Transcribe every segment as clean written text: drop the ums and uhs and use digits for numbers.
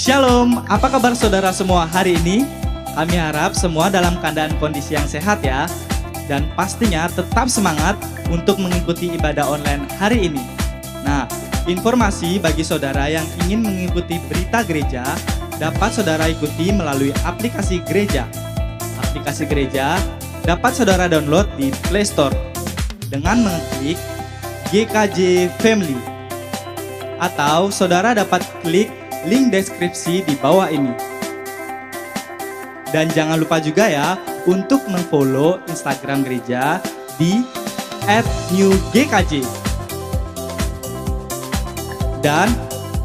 Shalom, apa kabar saudara semua hari ini? Kami harap semua dalam keadaan kondisi yang sehat ya. Dan pastinya tetap semangat untuk mengikuti ibadah online hari ini. Nah, informasi bagi saudara yang ingin mengikuti berita gereja dapat saudara ikuti melalui aplikasi gereja. Aplikasi gereja dapat saudara download di Play Store dengan mengklik GKJ Family. Atau saudara dapat klik link deskripsi di bawah ini. Dan jangan lupa juga ya untuk mengfollow Instagram gereja di @newgkj. Dan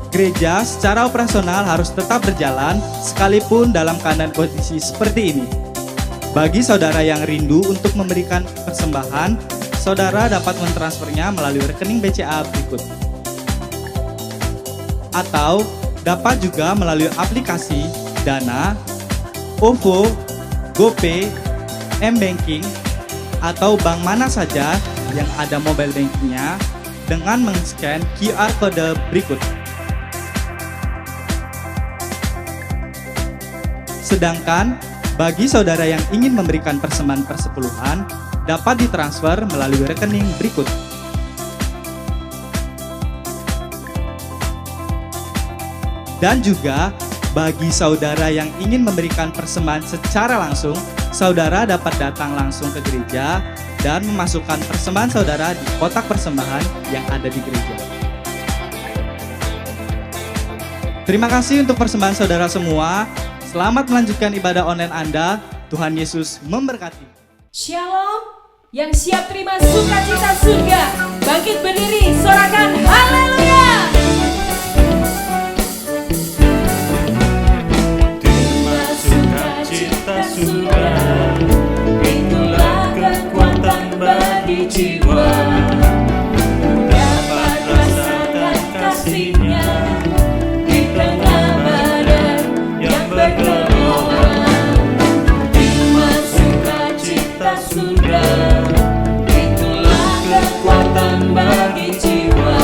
gereja secara operasional harus tetap berjalan sekalipun dalam keadaan kondisi seperti ini. Bagi saudara yang rindu untuk memberikan persembahan, saudara dapat mentransfernya melalui rekening BCA berikut. Atau dapat juga melalui aplikasi Dana, OVO, GoPay, M-Banking, atau bank mana saja yang ada mobile bankingnya dengan men-scan QR kode berikut. Sedangkan bagi saudara yang ingin memberikan persembahan persepuluhan dapat ditransfer melalui rekening berikut. Dan juga bagi saudara yang ingin memberikan persembahan secara langsung, saudara dapat datang langsung ke gereja dan memasukkan persembahan saudara di kotak persembahan yang ada di gereja. Terima kasih untuk persembahan saudara semua. Selamat melanjutkan ibadah online Anda. Tuhan Yesus memberkati. Shalom, yang siap terima sukacita surga, bangkit berdiri, sorakan haleluya. Surga, itulah kekuatan bagi jiwa. Dapat rasakan kasih-Nya di tengah badai yang bergelora. Terima sukacita surga, itulah kekuatan bagi jiwa.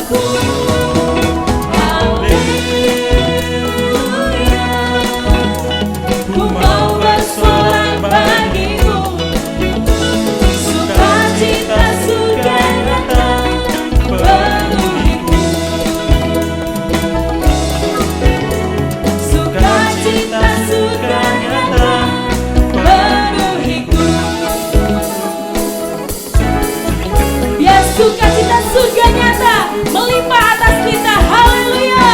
jiwaku. Haleluya, ku mau bersorak bagimu, sukacita surga datang penuhiku. Sukacita surga datang penuhiku. Biar sukacita surga nyata melimpah atas kita. Haleluya.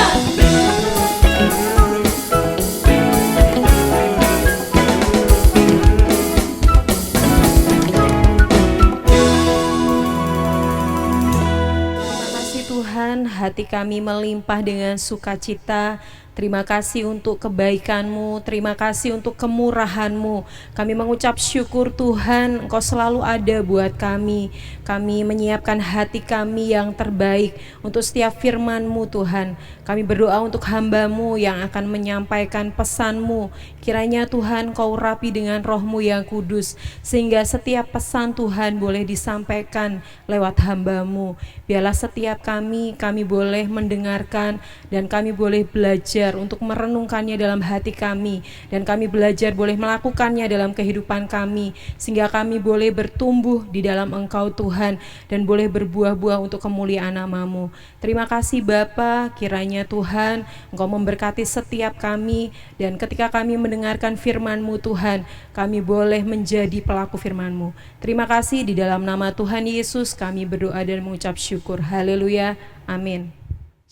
Terima kasih Tuhan, hati kami melimpah dengan sukacita. Terima kasih untuk kebaikan-Mu, terima kasih untuk kemurahan-Mu. Kami mengucap syukur Tuhan, Engkau selalu ada buat kami. Kami menyiapkan hati kami yang terbaik untuk setiap firman-Mu Tuhan. Kami berdoa untuk hamba-Mu yang akan menyampaikan pesan-Mu. Kiranya Tuhan Kau urapi dengan Roh-Mu yang kudus, sehingga setiap pesan Tuhan boleh disampaikan lewat hamba-Mu. Biarlah setiap kami boleh mendengarkan dan kami boleh belajar untuk merenungkannya dalam hati kami, dan kami belajar boleh melakukannya dalam kehidupan kami, sehingga kami boleh bertumbuh di dalam Engkau Tuhan dan boleh berbuah-buah untuk kemuliaan nama-Mu. Terima kasih Bapa, kiranya Tuhan Engkau memberkati setiap kami, dan ketika kami mendengarkan firman-Mu Tuhan, kami boleh menjadi pelaku firman-Mu. Terima kasih, di dalam nama Tuhan Yesus kami berdoa dan mengucap syukur. Haleluya, amin.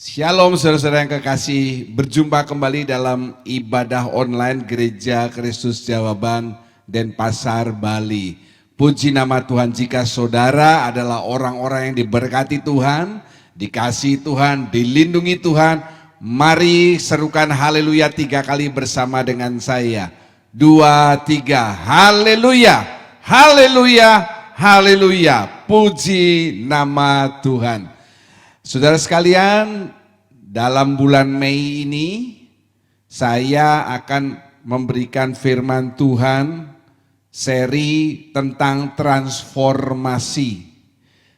Shalom saudara-saudara yang kekasih, berjumpa kembali dalam ibadah online Gereja Kristus Jawaban Denpasar, Bali. Puji nama Tuhan, jika saudara adalah orang-orang yang diberkati Tuhan, dikasihi Tuhan, dilindungi Tuhan, mari serukan haleluya 3 kali bersama dengan saya. 2, 3, haleluya, haleluya, haleluya, puji nama Tuhan. Saudara sekalian, dalam bulan Mei ini saya akan memberikan firman Tuhan seri tentang transformasi.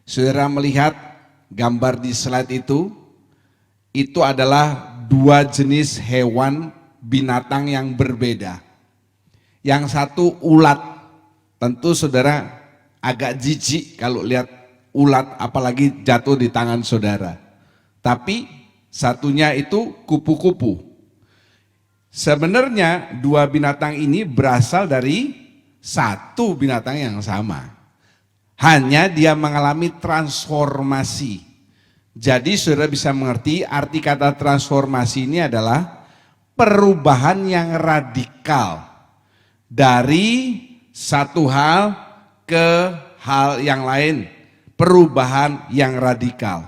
Saudara melihat gambar di slide itu adalah 2 jenis hewan binatang yang berbeda. Yang satu ulat, tentu saudara agak jijik kalau lihat ulat apalagi jatuh di tangan saudara. Tapi satunya itu kupu-kupu. Sebenarnya 2 binatang ini berasal dari satu binatang yang sama. Hanya dia mengalami transformasi. Jadi saudara bisa mengerti arti kata transformasi ini adalah perubahan yang radikal dari satu hal ke hal yang lain. Perubahan yang radikal.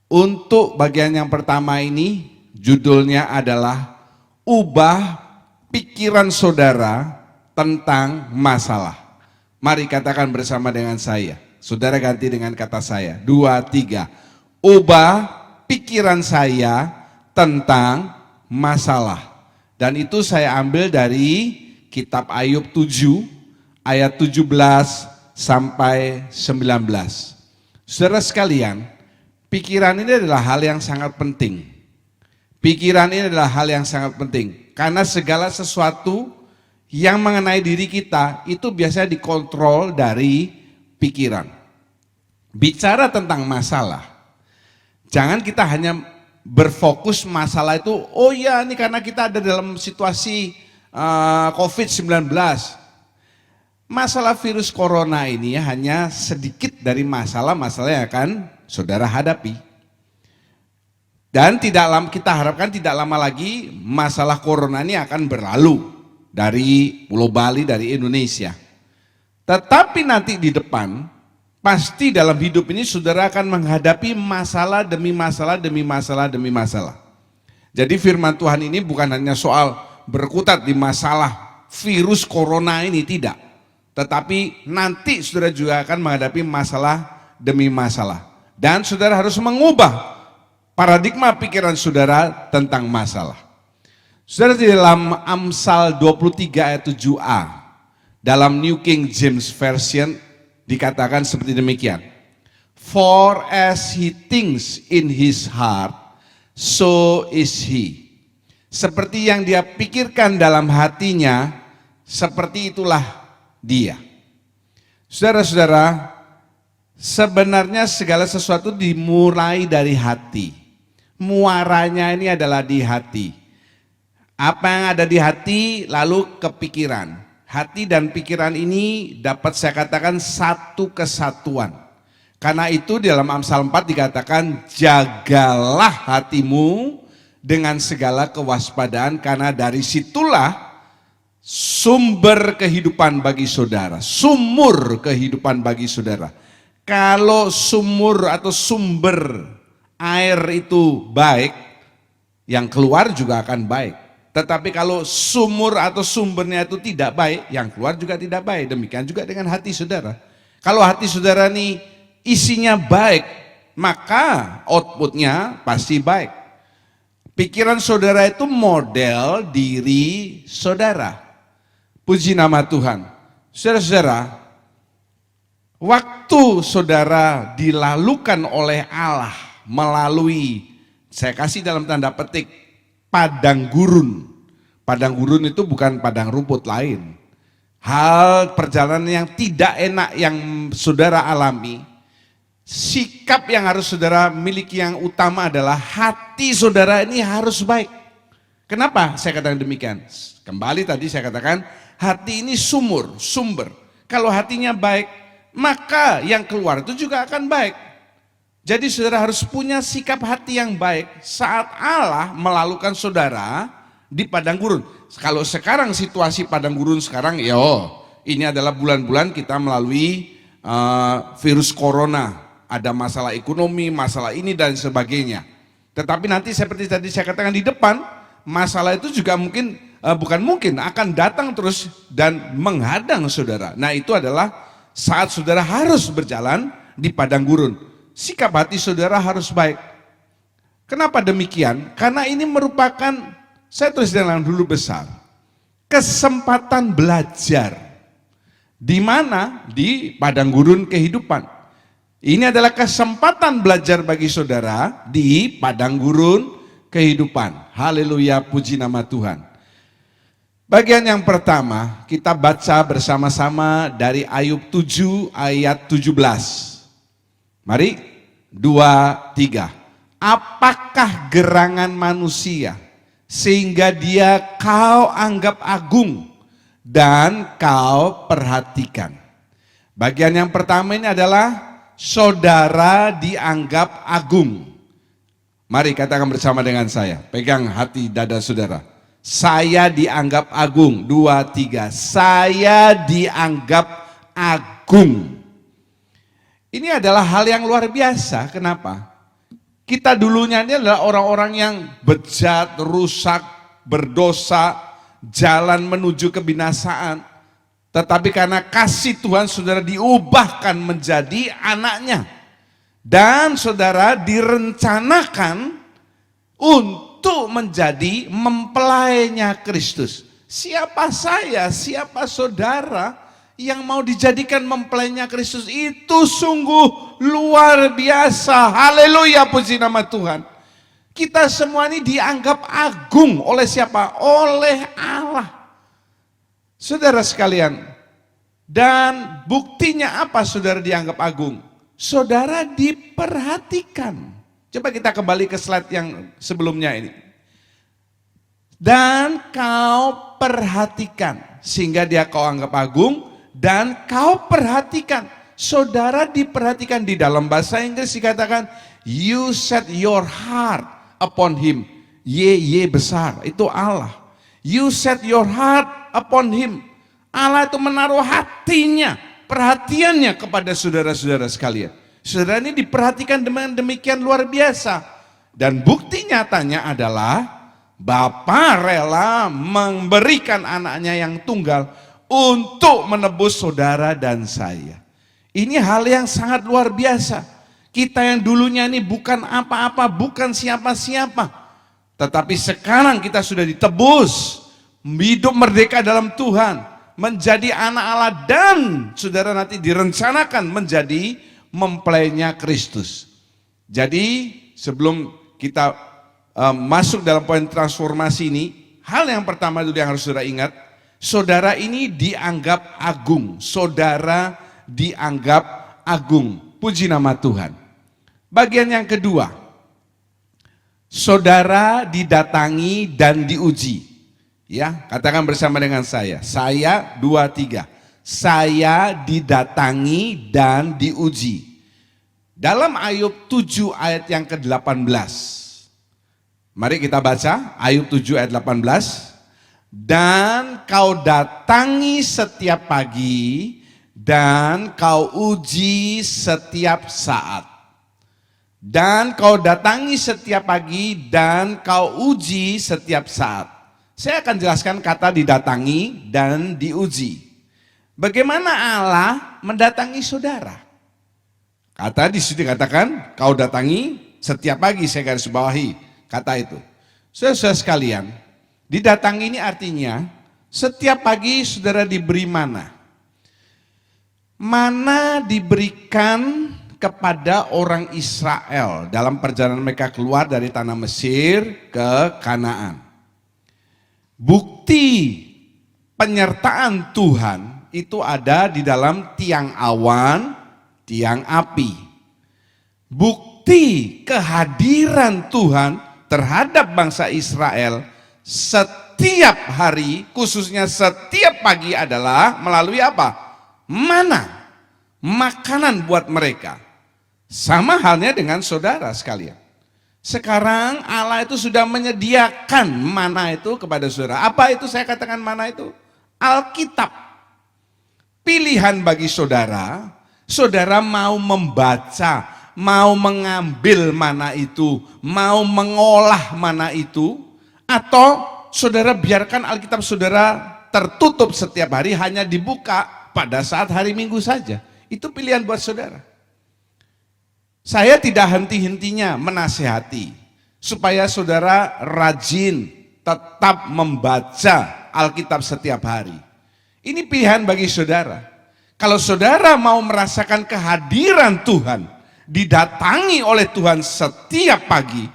Untuk bagian yang pertama ini judulnya adalah ubah pikiran saudara tentang masalah. Mari katakan bersama dengan saya. Saudara ganti dengan kata saya. 2, 3. Ubah pikiran saya tentang masalah. Dan itu saya ambil dari kitab Ayub 7 ayat 17 sampai 19. Saudara sekalian, pikiran ini adalah hal yang sangat penting. Pikiran ini adalah hal yang sangat penting. Karena segala sesuatu yang mengenai diri kita itu biasanya dikontrol dari pikiran. Bicara tentang masalah, jangan kita hanya berfokus masalah itu, oh ya ini karena kita ada dalam situasi COVID-19. Masalah virus corona ini hanya sedikit dari masalah-masalah yang akan saudara hadapi. Dan kita harapkan tidak lama lagi masalah corona ini akan berlalu dari Pulau Bali, dari Indonesia. Tetapi nanti di depan, pasti dalam hidup ini saudara akan menghadapi masalah demi masalah demi masalah demi masalah. Jadi firman Tuhan ini bukan hanya soal berkutat di masalah virus corona ini, tidak. Tetapi nanti saudara juga akan menghadapi masalah demi masalah. Dan saudara harus mengubah paradigma pikiran saudara tentang masalah. Saudara, di dalam Amsal 23 ayat 7a, dalam New King James Version dikatakan seperti demikian. For as he thinks in his heart, so is he. Seperti yang dia pikirkan dalam hatinya, seperti itulah dia. Saudara-saudara, sebenarnya segala sesuatu dimulai dari hati. Muaranya ini adalah di hati. Apa yang ada di hati lalu kepikiran. Hati dan pikiran ini dapat saya katakan satu kesatuan. Karena itu di dalam Amsal 4 dikatakan, jagalah hatimu dengan segala kewaspadaan, karena dari situlah sumber kehidupan bagi saudara. Sumur kehidupan bagi saudara. Kalau sumur atau sumber air itu baik, yang keluar juga akan baik. Tetapi kalau sumur atau sumbernya itu tidak baik, yang keluar juga tidak baik. Demikian juga dengan hati saudara. Kalau hati saudara ini isinya baik, maka outputnya pasti baik. Pikiran saudara itu model diri saudara. Puji nama Tuhan. Saudara-saudara, waktu saudara dilalukan oleh Allah melalui, saya kasih dalam tanda petik, padang gurun. Padang gurun itu bukan padang rumput lain. Hal perjalanan yang tidak enak yang saudara alami, sikap yang harus saudara miliki yang utama adalah hati saudara ini harus baik. Kenapa saya katakan demikian? Kembali tadi saya katakan hati ini sumber. Kalau hatinya baik, maka yang keluar itu juga akan baik. Jadi saudara harus punya sikap hati yang baik saat Allah melalukan saudara di padang gurun. Kalau sekarang situasi padang gurun sekarang, ini adalah bulan-bulan kita melalui virus corona. Ada masalah ekonomi, masalah ini dan sebagainya. Tetapi nanti seperti tadi saya katakan di depan, masalah itu juga akan datang terus dan menghadang saudara. Nah, itu adalah saat saudara harus berjalan di padang gurun. Sikap hati saudara harus baik. Kenapa demikian? Karena ini merupakan, saya tulis dalam dulu besar, kesempatan belajar. Di mana? Di padang gurun kehidupan. Ini adalah kesempatan belajar bagi saudara di padang gurun kehidupan. Haleluya, puji nama Tuhan. Bagian yang pertama kita baca bersama-sama dari Ayub 7 ayat 17. Mari, 2, 3. Apakah gerangan manusia sehingga dia kau anggap agung dan kau perhatikan? Bagian yang pertama ini adalah saudara dianggap agung. Mari katakan bersama dengan saya. Pegang hati dada saudara. Saya dianggap agung. 2, 3. Saya dianggap agung. Ini adalah hal yang luar biasa. Kenapa? Kita dulunya ini adalah orang-orang yang bejat, rusak, berdosa, jalan menuju kebinasaan. Tetapi karena kasih Tuhan saudara diubahkan menjadi anaknya. Dan saudara direncanakan untuk menjadi mempelainya Kristus. Siapa saya, siapa saudara yang mau dijadikan mempelainya Kristus? Itu sungguh luar biasa. Haleluya, puji nama Tuhan. Kita semua ini dianggap agung oleh siapa? Oleh Allah. Saudara sekalian, dan buktinya apa saudara dianggap agung? Saudara diperhatikan. Coba kita kembali ke slide yang sebelumnya ini. Dan kau perhatikan, sehingga dia kau anggap agung, dan kau perhatikan. Saudara diperhatikan. Di dalam bahasa Inggris dikatakan, you set your heart upon him. Ye besar, itu Allah. You set your heart upon him. Allah itu menaruh hatinya, perhatiannya kepada saudara-saudara sekalian. Saudara ini diperhatikan dengan demikian luar biasa. Dan bukti nyatanya adalah Bapa rela memberikan anaknya yang tunggal untuk menebus saudara dan saya. Ini hal yang sangat luar biasa. Kita yang dulunya ini bukan apa-apa, bukan siapa-siapa. Tetapi sekarang kita sudah ditebus, hidup merdeka dalam Tuhan, menjadi anak Allah, dan saudara nanti direncanakan menjadi mempelainya Kristus. Jadi sebelum kita masuk dalam poin transformasi ini, hal yang pertama dulu yang harus saudara ingat, saudara ini dianggap agung, saudara dianggap agung. Puji nama Tuhan. Bagian yang kedua, saudara didatangi dan diuji. Ya, katakan bersama dengan saya. Saya 2, 3. Saya didatangi dan diuji. Dalam Ayub 7 ayat yang ke-18. Mari kita baca Ayub 7 ayat 18. Dan kau datangi setiap pagi dan kau uji setiap saat. Dan kau datangi setiap pagi dan kau uji setiap saat. Saya akan jelaskan kata didatangi dan diuji. Bagaimana Allah mendatangi saudara? Kata di sini dikatakan kau datangi setiap pagi, saya garis bawahi kata itu. Saudara sekalian, didatangi ini artinya setiap pagi saudara diberi mana. Mana diberikan kepada orang Israel dalam perjalanan mereka keluar dari tanah Mesir ke Kanaan. Bukti penyertaan Tuhan itu ada di dalam tiang awan, tiang api. Bukti kehadiran Tuhan terhadap bangsa Israel setiap hari, khususnya setiap pagi adalah melalui apa? Mana? Makanan buat mereka. Sama halnya dengan saudara sekalian. Sekarang Allah itu sudah menyediakan mana itu kepada saudara. Apa itu saya katakan mana itu? Alkitab. Pilihan bagi saudara, saudara mau membaca, mau mengambil mana itu, mau mengolah mana itu, atau saudara biarkan Alkitab saudara tertutup setiap hari, hanya dibuka pada saat hari Minggu saja. Itu pilihan buat saudara. Saya tidak henti-hentinya menasihati supaya saudara rajin tetap membaca Alkitab setiap hari. Ini pilihan bagi saudara. Kalau saudara mau merasakan kehadiran Tuhan, didatangi oleh Tuhan setiap pagi,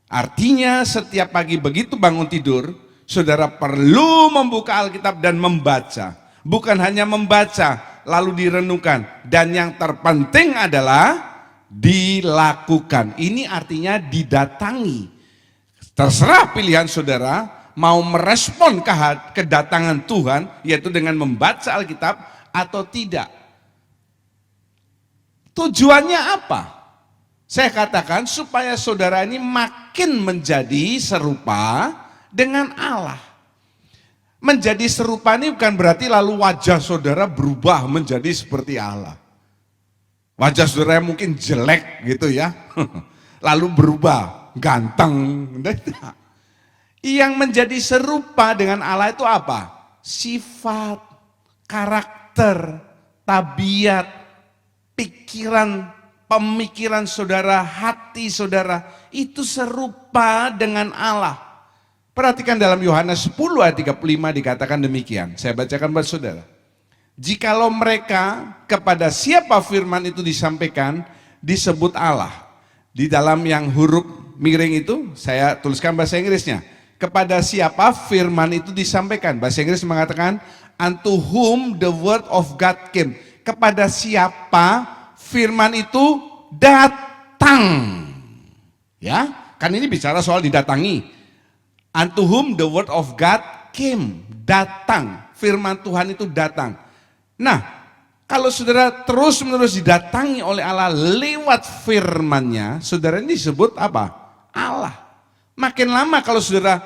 artinya setiap pagi begitu bangun tidur, saudara perlu membuka Alkitab dan membaca. Bukan hanya membaca, lalu direnungkan. Dan yang terpenting adalah dilakukan. Ini artinya didatangi. Terserah pilihan saudara, mau merespon kedatangan Tuhan, yaitu dengan membaca Alkitab, atau tidak. Tujuannya apa? Saya katakan supaya saudara ini makin menjadi serupa dengan Allah. Menjadi serupa ini bukan berarti lalu wajah saudara berubah menjadi seperti Allah. Wajah saudara mungkin jelek gitu ya, lalu berubah ganteng. Yang menjadi serupa dengan Allah itu apa? Sifat, karakter, tabiat, pikiran, pemikiran saudara, hati saudara, itu serupa dengan Allah. Perhatikan dalam Yohanes 10 ayat 35 dikatakan demikian. Saya bacakan buat saudara. Jikalau mereka kepada siapa firman itu disampaikan, disebut Allah. Di dalam yang huruf miring itu, saya tuliskan bahasa Inggrisnya. Kepada siapa firman itu disampaikan. Bahasa Inggris mengatakan, unto whom the word of God came. Kepada siapa firman itu datang. Ya, kan ini bicara soal didatangi. Unto whom the word of God came. Datang. Firman Tuhan itu datang. Nah, kalau saudara terus menerus didatangi oleh Allah lewat firman-Nya, saudara ini disebut apa? Allah. Makin lama kalau saudara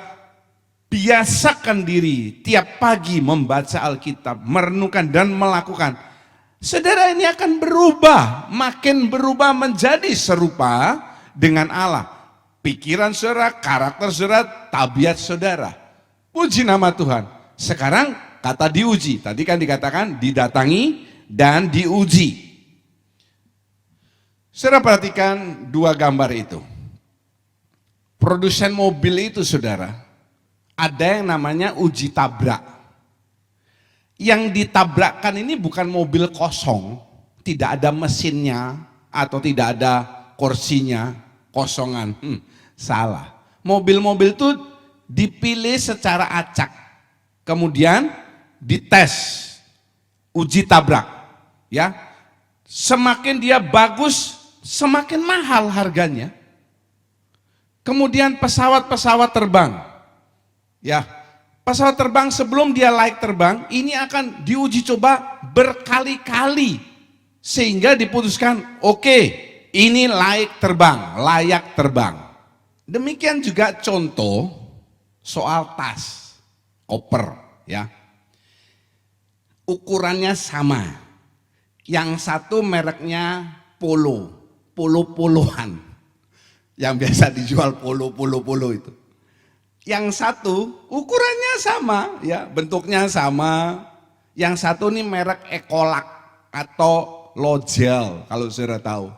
biasakan diri tiap pagi membaca Alkitab, merenungkan dan melakukan, saudara ini akan berubah, makin berubah menjadi serupa dengan Allah. Pikiran saudara, karakter saudara, tabiat saudara. Puji nama Tuhan. Sekarang kata diuji, tadi kan dikatakan didatangi dan diuji. Saudara perhatikan dua gambar itu. Produsen mobil itu saudara, ada yang namanya uji tabrak. Yang ditabrakkan ini bukan mobil kosong, tidak ada mesinnya atau tidak ada kursinya, kosongan. Salah. Mobil-mobil itu dipilih secara acak, kemudian dites, uji tabrak, ya. Semakin dia bagus, semakin mahal harganya. Kemudian pesawat-pesawat terbang, ya. Pesawat terbang sebelum dia layak terbang, ini akan diuji coba berkali-kali sehingga diputuskan, oke, ini layak terbang. Demikian juga contoh soal tas, koper, ya. Ukurannya sama. Yang satu mereknya polo-poloan. Yang biasa dijual polo itu. Yang satu ukurannya sama, ya, bentuknya sama. Yang satu ini merek Ecolak atau Logel kalau saudara tahu.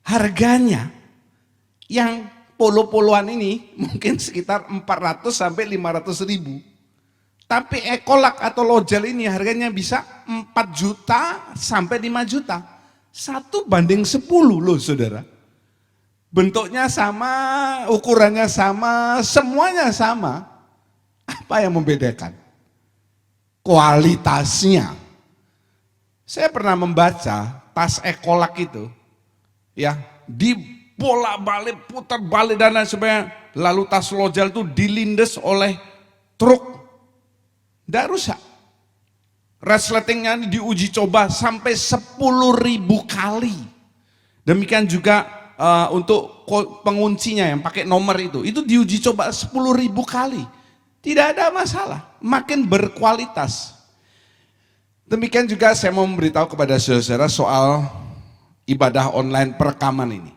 Harganya yang polo-poloan ini mungkin sekitar 400 sampai 500 ribu. Tapi Ecolak atau Logel ini harganya bisa 4 juta sampai 5 juta. 1:10 loh saudara. Bentuknya sama, ukurannya sama, semuanya sama. Apa yang membedakan? Kualitasnya. Saya pernah membaca tas Ecolak itu, ya, dibolak-balik, putar balik dan lain sebagainya. Lalu tas Logel itu dilindes oleh truk, tidak rusak. Resletingnya diuji coba sampai 10.000 kali. Demikian juga untuk penguncinya yang pakai nomor itu diuji coba 10.000 kali. Tidak ada masalah, makin berkualitas. Demikian juga saya mau memberitahu kepada saudara soal ibadah online perekaman ini.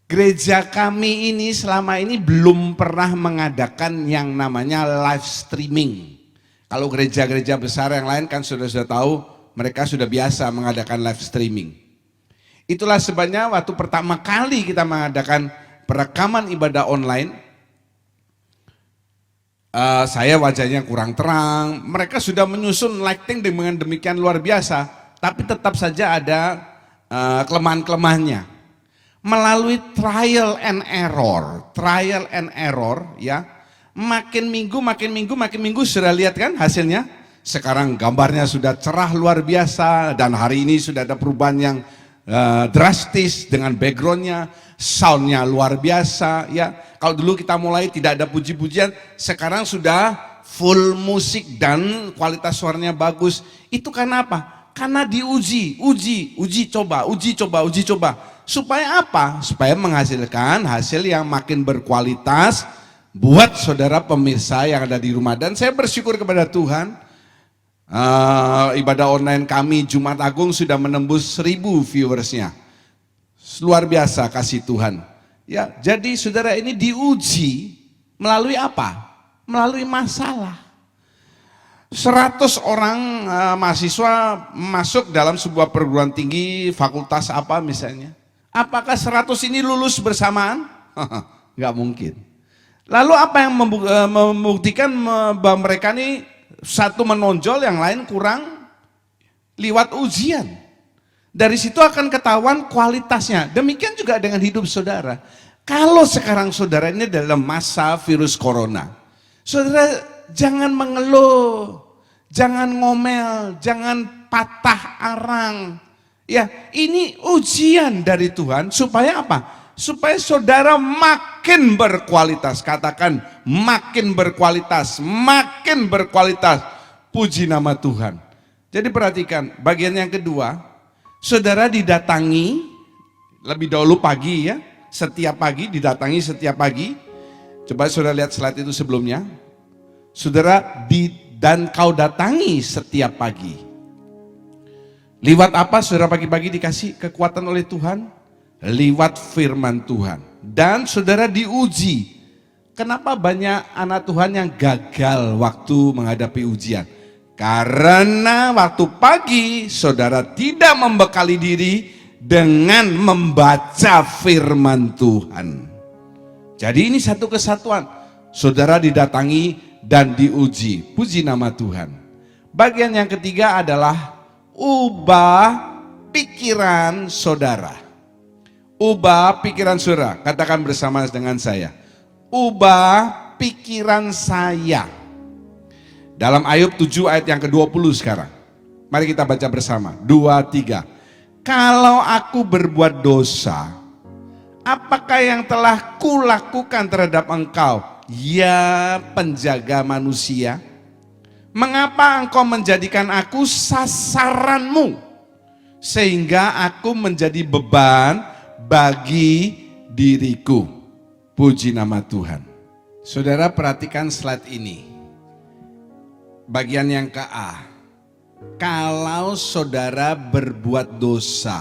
Gereja kami ini selama ini belum pernah mengadakan yang namanya live streaming. Kalau gereja-gereja besar yang lain kan sudah tahu, mereka sudah biasa mengadakan live streaming. Itulah sebabnya waktu pertama kali kita mengadakan perekaman ibadah online, saya wajahnya kurang terang, mereka sudah menyusun lighting dengan demikian luar biasa, tapi tetap saja ada kelemahan-kelemahannya. Melalui trial and error, ya, makin minggu sudah lihat kan hasilnya. Sekarang gambarnya sudah cerah luar biasa dan hari ini sudah ada perubahan yang drastis dengan backgroundnya, soundnya luar biasa, ya. Kalau dulu kita mulai tidak ada puji-pujian, sekarang sudah full musik dan kualitas suaranya bagus. Itu karena apa? Karena diuji, uji coba. Supaya apa? Supaya menghasilkan hasil yang makin berkualitas buat saudara pemirsa yang ada di rumah. Dan saya bersyukur kepada Tuhan. Ibadah online kami Jumat Agung sudah menembus 1.000 viewersnya. Luar biasa kasih Tuhan. Ya, jadi saudara ini diuji melalui apa? Melalui masalah. 100 orang mahasiswa masuk dalam sebuah perguruan tinggi, fakultas apa misalnya. Apakah 100 ini lulus bersamaan? Enggak mungkin. Lalu apa yang membuktikan bahwa mereka ini satu menonjol, yang lain kurang? Liwat ujian. Dari situ akan ketahuan kualitasnya. Demikian juga dengan hidup saudara. Kalau sekarang saudara ini dalam masa virus corona, saudara jangan mengeluh, jangan ngomel, jangan patah arang. Ya, ini ujian dari Tuhan supaya apa? Supaya saudara makin berkualitas. Katakan makin berkualitas, makin berkualitas. Puji nama Tuhan. Jadi perhatikan bagian yang kedua, saudara didatangi lebih dahulu pagi, ya. Setiap pagi didatangi setiap pagi. Coba saudara lihat slide itu sebelumnya. Saudara dan kau datangi setiap pagi. Liwat apa saudara pagi-pagi dikasih kekuatan oleh Tuhan? Liwat firman Tuhan. Dan saudara diuji. Kenapa banyak anak Tuhan yang gagal waktu menghadapi ujian? Karena waktu pagi saudara tidak membekali diri dengan membaca firman Tuhan. Jadi ini satu kesatuan. Saudara didatangi dan diuji. Puji nama Tuhan. Bagian yang ketiga adalah ubah pikiran saudara. Ubah pikiran saudara. Katakan bersama dengan saya. Ubah pikiran saya. Dalam Ayub 7 ayat yang ke-20 sekarang. Mari kita baca bersama. 2, 3. Kalau aku berbuat dosa, apakah yang telah kulakukan terhadap engkau, ya penjaga manusia? Mengapa engkau menjadikan aku sasaranmu, sehingga aku menjadi beban bagi diriku? Puji nama Tuhan. Saudara perhatikan slide ini. Bagian yang ke A. Kalau saudara berbuat dosa.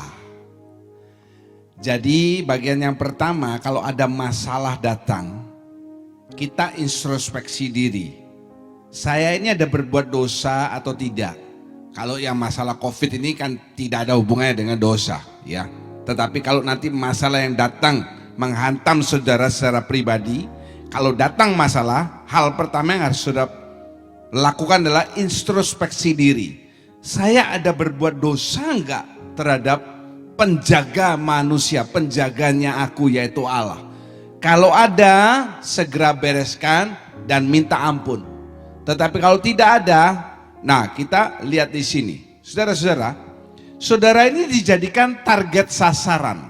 Jadi bagian yang pertama, kalau ada masalah datang, kita introspeksi diri. Saya ini ada berbuat dosa atau tidak? Kalau yang masalah COVID ini kan tidak ada hubungannya dengan dosa, ya. Tetapi kalau nanti masalah yang datang menghantam saudara secara pribadi, kalau datang masalah, hal pertama yang harus saudara lakukan adalah introspeksi diri. Saya ada berbuat dosa enggak terhadap penjaga manusia, penjaganya aku yaitu Allah? Kalau ada, segera bereskan dan minta ampun. Tetapi kalau tidak ada, nah kita lihat di sini. Saudara-saudara, saudara ini dijadikan target sasaran.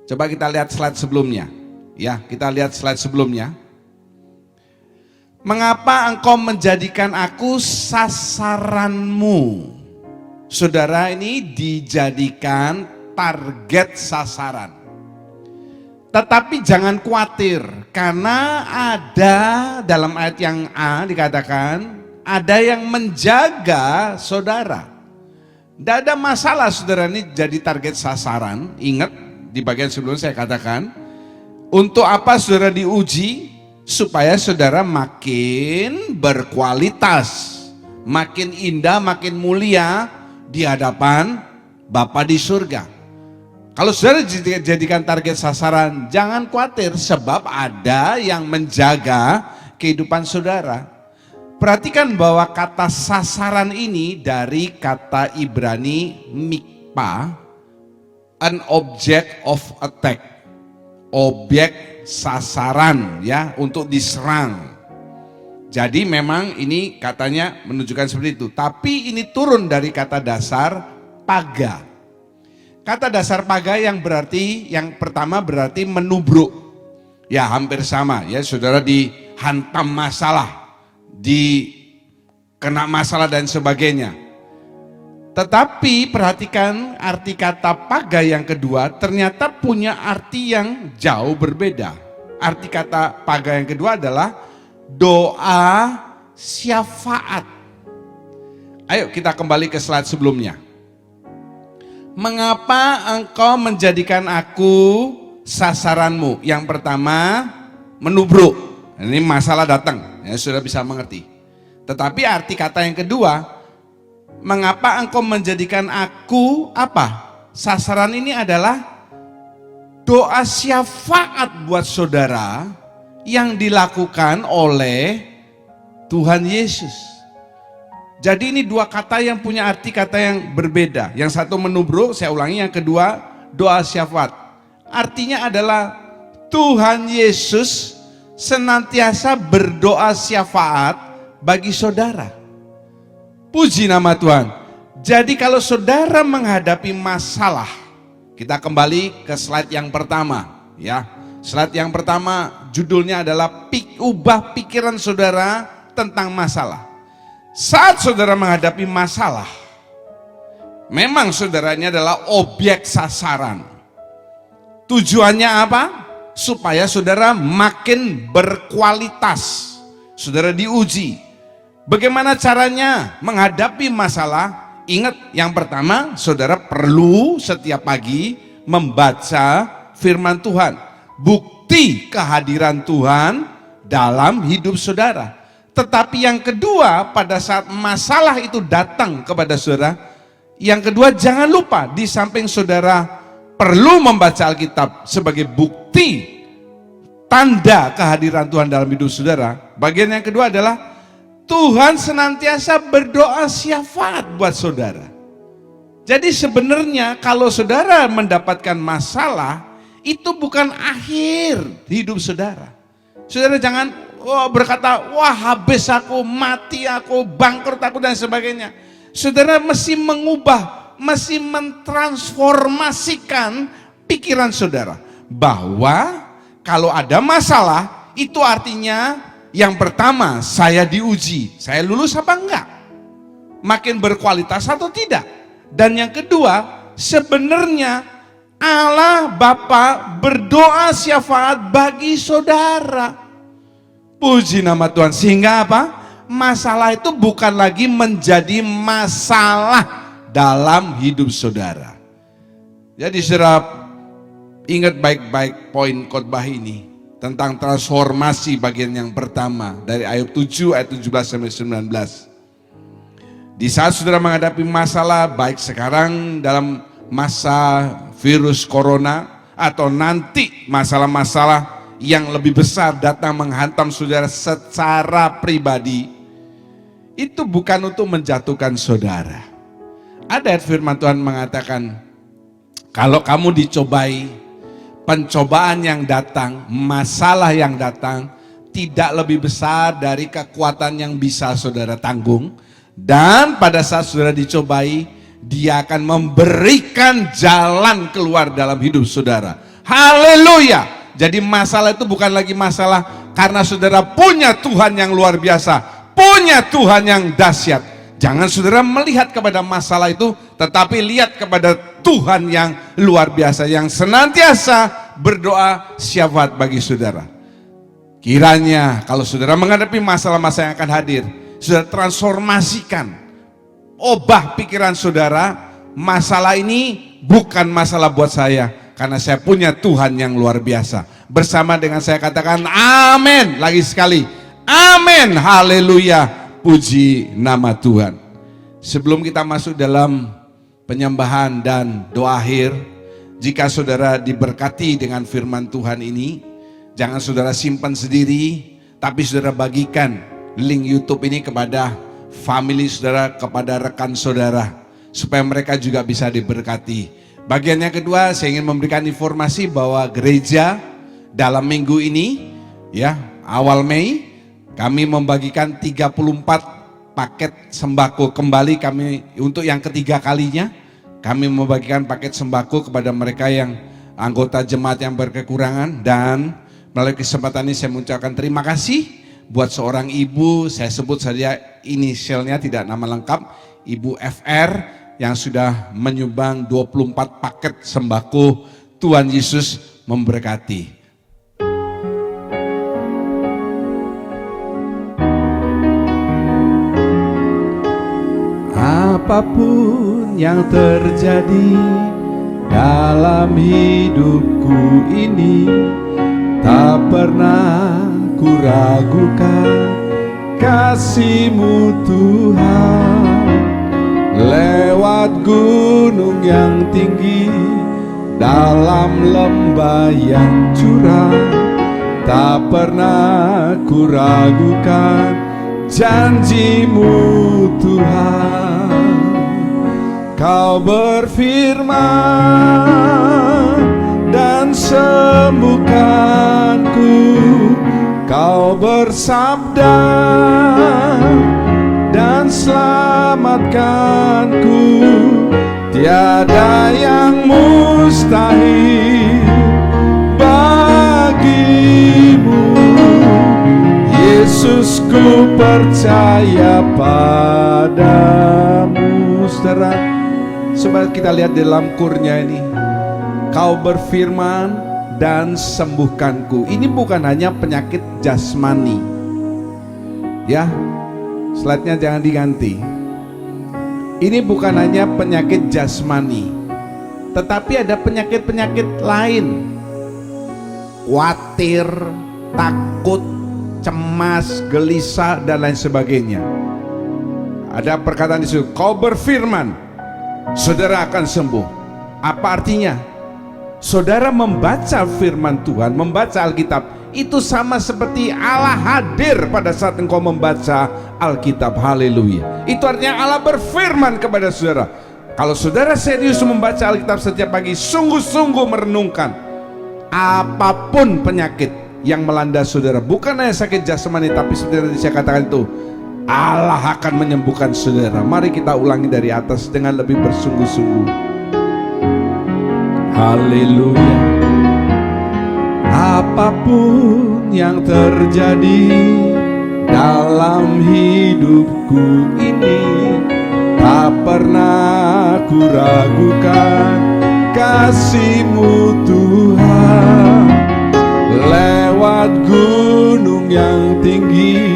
Coba kita lihat slide sebelumnya. Ya, kita lihat slide sebelumnya. Mengapa engkau menjadikan aku sasaranmu? Saudara ini dijadikan target sasaran. Tetapi jangan khawatir, karena ada dalam ayat yang A dikatakan, ada yang menjaga saudara. Tidak ada masalah saudara ini jadi target sasaran. Ingat di bagian sebelumnya saya katakan, untuk apa saudara diuji? Supaya saudara makin berkualitas, makin indah, makin mulia di hadapan Bapa di surga. Kalau saudara jadikan target sasaran, jangan khawatir sebab ada yang menjaga kehidupan saudara. Perhatikan bahwa kata sasaran ini dari kata Ibrani mikpa, an object of attack, objek sasaran ya untuk diserang. Jadi memang ini katanya menunjukkan seperti itu. Tapi ini turun dari kata dasar paga. Kata dasar paga yang berarti, yang pertama berarti menubruk. Ya hampir sama ya, saudara dihantam masalah, dikena masalah dan sebagainya. Tetapi perhatikan arti kata paga yang kedua ternyata punya arti yang jauh berbeda. Arti kata paga yang kedua adalah doa syafaat. Ayo kita kembali ke slide sebelumnya. Mengapa engkau menjadikan aku sasaranmu? Yang pertama menubruk. Ini masalah datang, ya sudah bisa mengerti. Tetapi arti kata yang kedua, mengapa engkau menjadikan aku apa? Sasaran ini adalah doa syafaat buat saudara yang dilakukan oleh Tuhan Yesus. Jadi ini dua kata yang punya arti kata yang berbeda. Yang satu menubruk, saya ulangi, yang kedua doa syafaat. Artinya adalah Tuhan Yesus senantiasa berdoa syafaat bagi saudara. Puji nama Tuhan. Jadi kalau saudara menghadapi masalah, kita kembali ke slide yang pertama ya. Slide yang pertama judulnya adalah ubah pikiran saudara tentang masalah. Saat saudara menghadapi masalah, memang saudaranya adalah objek sasaran. Tujuannya apa? Supaya saudara makin berkualitas. Saudara diuji. Bagaimana caranya menghadapi masalah? Ingat, yang pertama, saudara perlu setiap pagi membaca firman Tuhan. Bukti kehadiran Tuhan dalam hidup saudara. Tetapi yang kedua, pada saat masalah itu datang kepada saudara, yang kedua jangan lupa, di samping saudara perlu membaca Alkitab sebagai bukti tanda kehadiran Tuhan dalam hidup saudara. Bagian yang kedua adalah Tuhan senantiasa berdoa syafaat buat saudara. Jadi sebenarnya kalau saudara mendapatkan masalah, itu bukan akhir hidup saudara. Saudara jangan berkata, wah habis aku, mati aku, bangkrut aku dan sebagainya. Saudara mesti mengubah, mesti mentransformasikan pikiran saudara. Bahwa kalau ada masalah, itu artinya yang pertama, saya diuji, saya lulus apa enggak? Makin berkualitas atau tidak? Dan yang kedua, sebenarnya Allah Bapa berdoa syafaat bagi saudara. Puji nama Tuhan. Sehingga apa? Masalah itu bukan lagi menjadi masalah dalam hidup saudara. Jadi saudara ingat baik-baik poin khotbah ini tentang transformasi bagian yang pertama dari Ayub 7 ayat 17 sampai 19. Di saat saudara menghadapi masalah, baik sekarang dalam masa virus corona atau nanti masalah-masalah yang lebih besar datang menghantam saudara secara pribadi, itu bukan untuk menjatuhkan saudara. Ada ayat firman Tuhan mengatakan, kalau kamu dicobai, pencobaan yang datang, masalah yang datang, tidak lebih besar dari kekuatan yang bisa saudara tanggung. Dan pada saat saudara dicobai, Dia akan memberikan jalan keluar dalam hidup saudara. Haleluya. Jadi masalah itu bukan lagi masalah karena saudara punya Tuhan yang luar biasa, punya Tuhan yang dahsyat. Jangan saudara melihat kepada masalah itu, tetapi lihat kepada Tuhan yang luar biasa, yang senantiasa berdoa syafaat bagi saudara. Kiranya kalau saudara menghadapi masalah-masalah yang akan hadir, saudara transformasikan, ubah pikiran saudara. Masalah ini bukan masalah buat saya, karena saya punya Tuhan yang luar biasa. Bersama dengan saya katakan amin lagi sekali. Amin, haleluya, puji nama Tuhan. Sebelum kita masuk dalam penyembahan dan doa akhir, jika saudara diberkati dengan firman Tuhan ini, jangan saudara simpan sendiri, tapi saudara bagikan link YouTube ini kepada family saudara, kepada rekan saudara, supaya mereka juga bisa diberkati. Bagian yang kedua, saya ingin memberikan informasi bahwa gereja dalam minggu ini, ya awal Mei, kami membagikan 34 paket sembako kembali. Kami untuk yang ketiga kalinya, kami membagikan paket sembako kepada mereka yang anggota jemaat yang berkekurangan. Dan melalui kesempatan ini saya mengucapkan terima kasih buat seorang ibu, saya sebut saja inisialnya, tidak nama lengkap, Ibu FR, yang sudah menyumbang 24 paket sembako. Tuhan Yesus memberkati. Apapun yang terjadi dalam hidupku ini, tak pernah ku ragukan kasih-Mu Tuhan. Lewat gunung yang tinggi, dalam lembah yang curam, tak pernah ku ragukan janji-Mu Tuhan. Kau berfirman dan sembuhkanku, Kau bersabda dan selamatkanku. Tiada yang mustahil bagimu, Yesus, ku percaya padamu. Saudara, coba kita lihat dalam kurnya ini. Kau berfirman dan sembuhkanku. Ini bukan hanya penyakit jasmani. Ya, slide-nya jangan diganti. Ini bukan hanya penyakit jasmani, tetapi ada penyakit-penyakit lain. Khawatir, takut, cemas, gelisah, dan lain sebagainya. Ada perkataan di situ, kau berfirman, saudara akan sembuh. Apa artinya? Saudara membaca firman Tuhan, membaca Alkitab, itu sama seperti Allah hadir pada saat engkau membaca Alkitab. Haleluya. Itu artinya Allah berfirman kepada saudara, Kalau saudara serius membaca Alkitab setiap pagi, sungguh-sungguh merenungkan, apapun penyakit yang melanda saudara, bukan hanya sakit jasmani, tapi seperti saya katakan itu, Allah akan menyembuhkan saudara. Mari kita ulangi dari atas dengan lebih bersungguh-sungguh. Haleluya. Apapun yang terjadi dalam hidupku ini, tak pernah ku ragukan kasih-Mu Tuhan. Lewat gunung yang tinggi,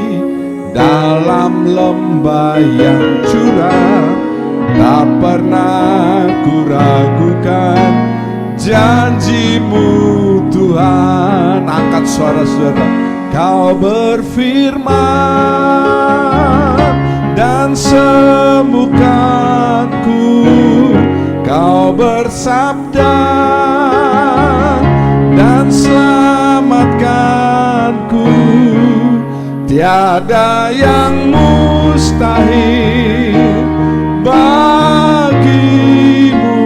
dalam lembah yang curam, tak pernah ku ragukan janji-Mu Tuhan. Angkat suara saudara. Kau berfirman dan sembuhkanku, Kau bersabda dan selamatkanku. Tiada yang mustahil bagi-Mu,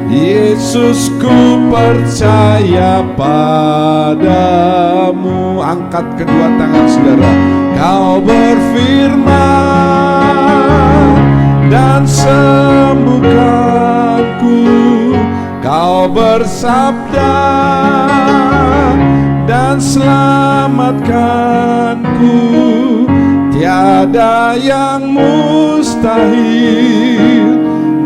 Yesus, ku percaya padamu. Angkat kedua tangan saudara. Kau berfirman dan sembuhkanku, Kau bersabda dan selamatkanku. Tiada yang mustahil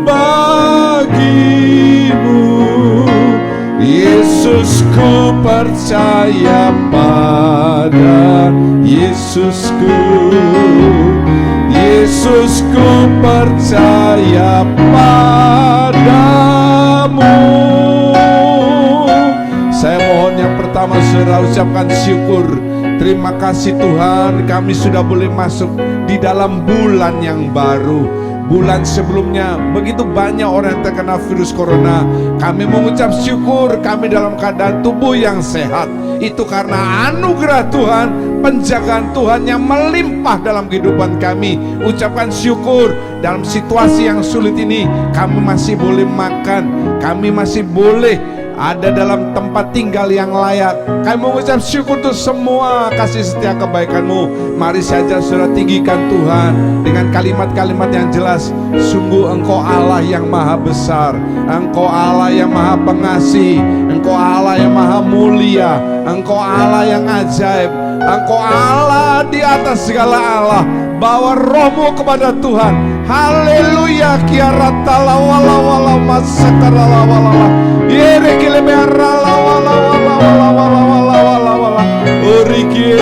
bagi-Mu, Yesus, ku percaya pada Yesusku. Yesus, ku percaya padamu. Saya mohon yang pertama saudara ucapkan syukur. Terima kasih Tuhan, kami sudah boleh masuk di dalam bulan yang baru. Bulan sebelumnya begitu banyak orang yang terkena virus corona. Kami mengucap syukur kami dalam keadaan tubuh yang sehat. Itu karena anugerah Tuhan, penjagaan Tuhan yang melimpah dalam kehidupan kami. Ucapkan syukur dalam situasi yang sulit ini. Kami masih boleh makan, kami masih boleh ada dalam tempat tinggal yang layak. Kami mengucap syukur untuk semua kasih setia kebaikan-Mu. Mari saja saudara tinggikan Tuhan dengan kalimat-kalimat yang jelas. Sungguh Engkau Allah yang maha besar, Engkau Allah yang maha pengasih, Engkau Allah yang maha mulia, Engkau Allah yang ajaib, Engkau Allah di atas segala Allah. Bawa rohmu kepada Tuhan. Haleluya. Kiaratala wala wala masakarala wala wala. Yerekile bearala wala wala wala wala wala wala wala. Orikie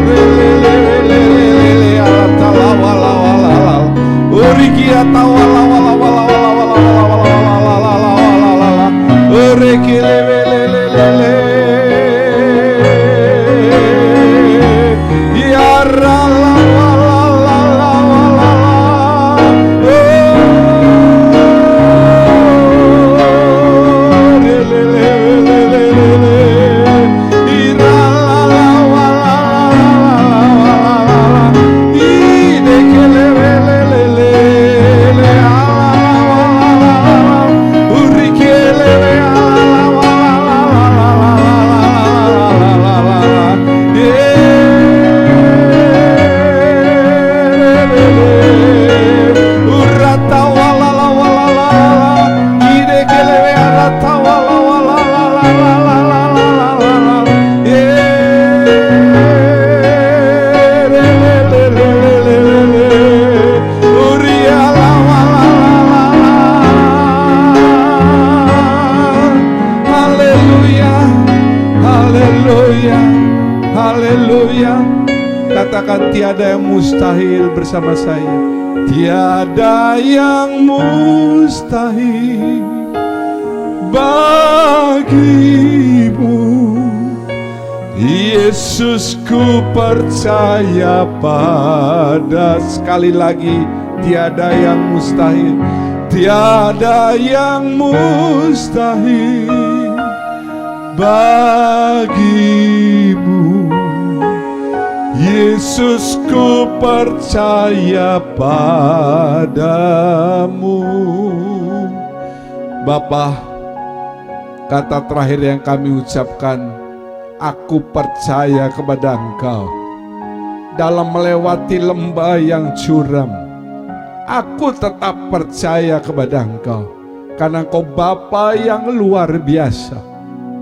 lelelelelelele aratala wala wala wala. Orikia tawala wala wala wala wala wala wala wala wala wala. Orekile lelelelele. Katakan tiada yang mustahil bersama saya. Tiada yang mustahil bagi-Mu, Yesus, ku percaya pada. Sekali lagi, tiada yang mustahil, tiada yang mustahil bagi-Mu, Yesus, Yesus, ku percaya padamu. Bapa, kata terakhir yang kami ucapkan, aku percaya kepada Engkau. Dalam melewati lembah yang curam, aku tetap percaya kepada Engkau. Karena Engkau Bapa yang luar biasa,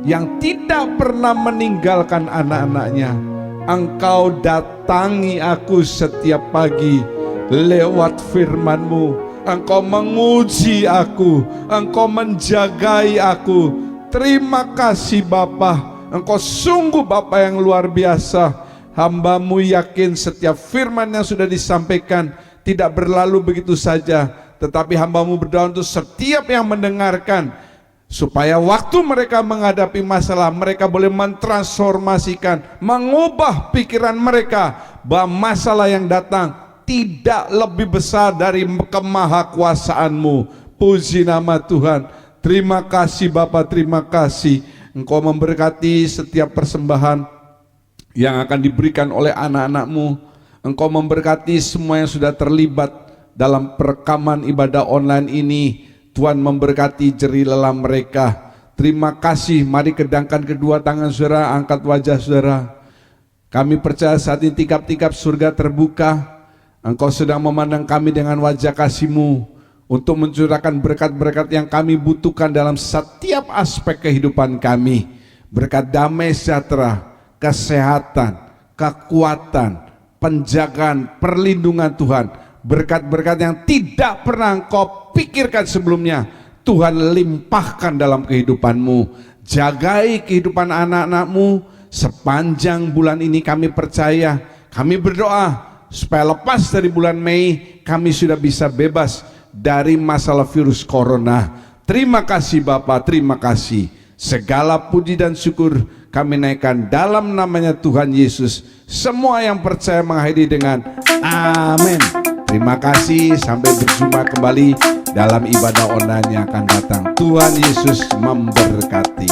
yang tidak pernah meninggalkan anak-anaknya. Engkau datangi aku setiap pagi lewat firman-Mu. Engkau menguji aku, Engkau menjagai aku. Terima kasih Bapa, Engkau sungguh Bapa yang luar biasa. Hamba-Mu yakin setiap firman yang sudah disampaikan tidak berlalu begitu saja, tetapi hamba-Mu berdoa untuk setiap yang mendengarkan, supaya waktu mereka menghadapi masalah, mereka boleh mentransformasikan, mengubah pikiran mereka, bahwa masalah yang datang tidak lebih besar dari kemahakuasaan-Mu. Puji nama Tuhan. Terima kasih Bapa, terima kasih. Engkau memberkati setiap persembahan yang akan diberikan oleh anak-anak-Mu. Engkau memberkati semua yang sudah terlibat dalam perekaman ibadah online ini. Tuhan memberkati jerih lelah mereka. Terima kasih. Mari kedangkan kedua tangan saudara, angkat wajah saudara. Kami percaya saat ini tingkap-tingkap surga terbuka. Engkau sedang memandang kami dengan wajah kasih-Mu untuk mencurahkan berkat-berkat yang kami butuhkan dalam setiap aspek kehidupan kami. Berkat damai sejahtera, kesehatan, kekuatan, penjagaan, perlindungan Tuhan. Berkat-berkat yang tidak pernah Engkau pikirkan sebelumnya, Tuhan limpahkan dalam kehidupan-Mu. Jagai kehidupan anak-anak-Mu sepanjang bulan ini. Kami percaya, kami berdoa supaya lepas dari bulan Mei kami sudah bisa bebas dari masalah virus corona. Terima kasih Bapa, terima kasih. Segala puji dan syukur kami naikkan dalam namanya Tuhan Yesus. Semua yang percaya mengakhiri dengan amin. Terima kasih, sampai berjumpa kembali dalam ibadah online yang akan datang. Tuhan Yesus memberkati.